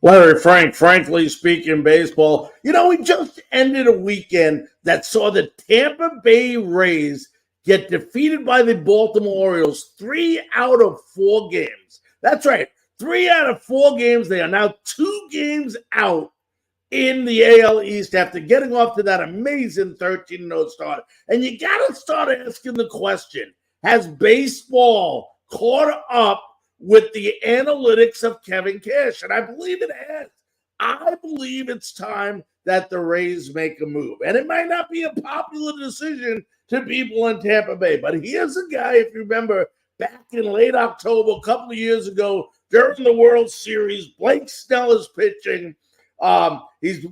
Larry Frank, frankly speaking, baseball. We just ended a weekend that saw the Tampa Bay Rays get defeated by the Baltimore Orioles 3 out of 4 games. That's right, 3 out of 4 games. They are now 2 games out in the AL East after getting off to that amazing 13-0 start. And you got to start asking the question, has baseball caught up with the analytics of Kevin Cash? And I believe it has. I believe it's time that the Rays make a move. And it might not be a popular decision to people in Tampa Bay, but here's a guy, if you remember, back in late October, a couple of years ago, during the World Series, Blake Snell is pitching. He's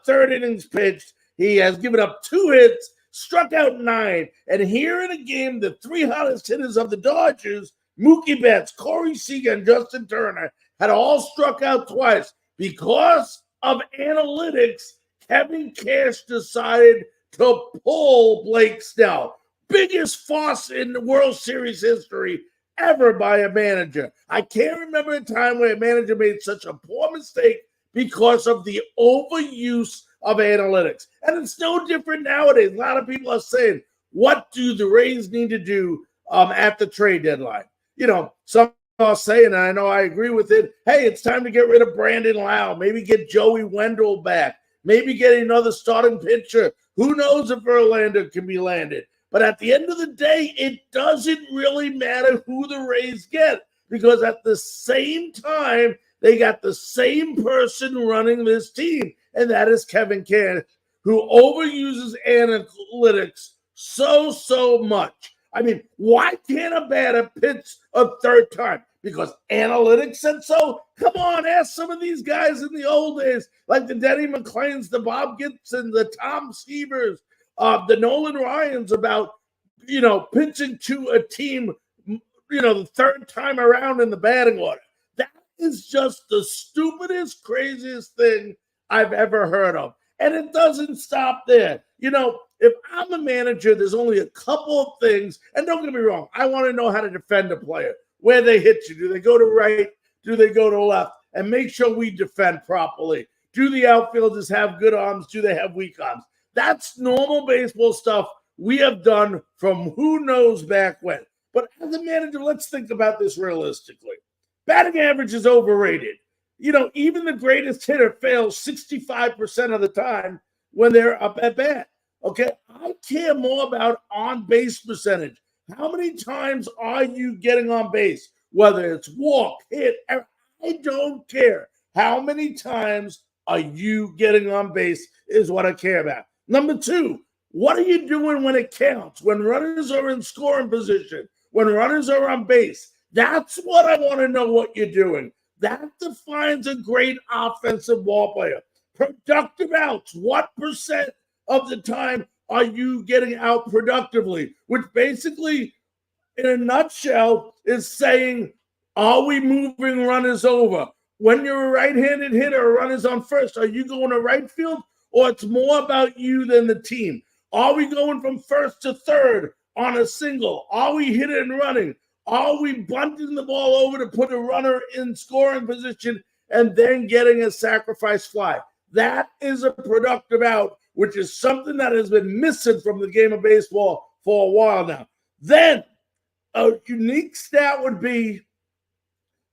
third innings pitched. He has given up 2 hits, struck out 9. And here in a game, the 3 hottest hitters of the Dodgers, Mookie Betts, Corey Seager, and Justin Turner, had all struck out twice. Because of analytics, Kevin Cash decided to pull Blake Snell. Biggest farce in the World Series history ever by a manager. I can't remember a time where a manager made such a poor mistake because of the overuse of analytics. And it's no different nowadays. A lot of people are saying, what do the Rays need to do at the trade deadline? Some are saying, and I know I agree with it, hey, it's time to get rid of Brandon Lau, maybe get Joey Wendell back, maybe get another starting pitcher. Who knows if Verlander can be landed? But at the end of the day, it doesn't really matter who the Rays get, because at the same time, they got the same person running this team, and that is Kevin Cash, who overuses analytics so much. I mean, why can't a batter pitch a third time? Because analytics said so? Come on, ask some of these guys in the old days, like the Denny McClains, the Bob Gibson, the Tom Seavers, the Nolan Ryans, about, pitching to a team, the third time around in the batting order. That is just the stupidest, craziest thing I've ever heard of. And it doesn't stop there. If I'm a manager, there's only a couple of things, and don't get me wrong, I want to know how to defend a player, where they hit you. Do they go to right? Do they go to left? And make sure we defend properly. Do the outfielders have good arms? Do they have weak arms? That's normal baseball stuff we have done from who knows back when. But as a manager, let's think about this realistically. Batting average is overrated. Even the greatest hitter fails 65% of the time when they're up at bat. Okay, I care more about on-base percentage. How many times are you getting on base? Whether it's walk, hit, I don't care. How many times are you getting on base is what I care about. Number 2, what are you doing when it counts? When runners are in scoring position, when runners are on base. That's what I want to know what you're doing. That defines a great offensive ball player. Productive outs. What percent of the time are you getting out productively? Which basically, in a nutshell, is saying, are we moving runners over? When you're a right-handed hitter, runners on first, are you going to right field, or it's more about you than the team? Are we going from first to third on a single? Are we hitting and running? Are we bunting the ball over to put a runner in scoring position and then getting a sacrifice fly? That is a productive out, which is something that has been missing from the game of baseball for a while now. Then a unique stat would be,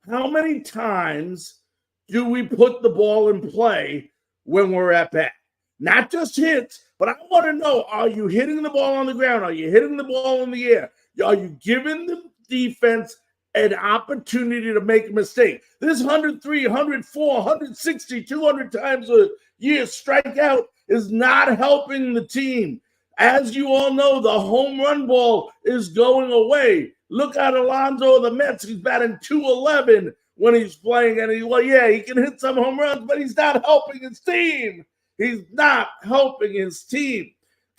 how many times do we put the ball in play when we're at bat? Not just hits, but I want to know, are you hitting the ball on the ground? Are you hitting the ball in the air? Are you giving the defense an opportunity to make a mistake? This 103, 104, 160, 200 times a year strikeout is not helping the team. As you all know, the home run ball is going away. Look at Alonso of the Mets. He's batting .211 when he's playing. And he can hit some home runs, but he's not helping his team. He's not helping his team.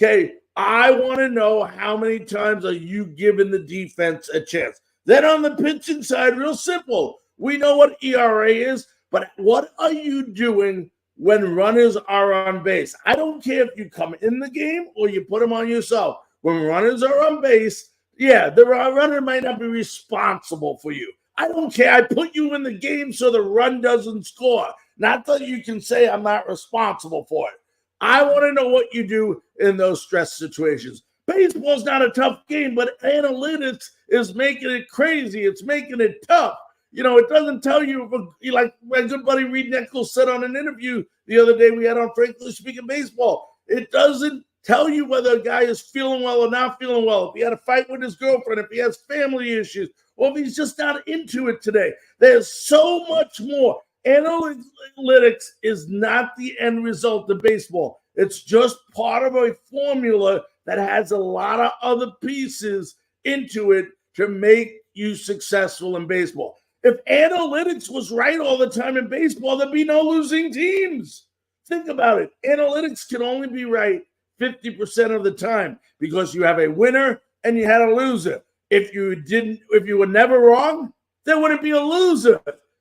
Okay, I want to know, how many times are you giving the defense a chance? Then on the pitching side, real simple. We know what ERA is, but what are you doing when runners are on base? I don't care if you come in the game or you put them on yourself. When runners are on base, yeah, the runner might not be responsible for you. I don't care. I put you in the game so the run doesn't score. Not that you can say I'm not responsible for it. I want to know what you do in those stress situations. Baseball's not a tough game, but analytics is making it crazy. It's making it tough. It doesn't tell you, like my good buddy Reed Nichols said on an interview the other day we had on Frankly Speaking Baseball. It doesn't tell you whether a guy is feeling well or not feeling well, if he had a fight with his girlfriend, if he has family issues, or if he's just not into it today. There's so much more. Analytics is not the end result of baseball. It's just part of a formula that has a lot of other pieces into it to make you successful in baseball. If analytics was right all the time in baseball, there'd be no losing teams. Think about it. Analytics can only be right 50% of the time because you have a winner and you had a loser. If you were never wrong, there wouldn't be a loser.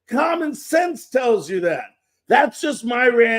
Common sense tells you that. That's just my rant.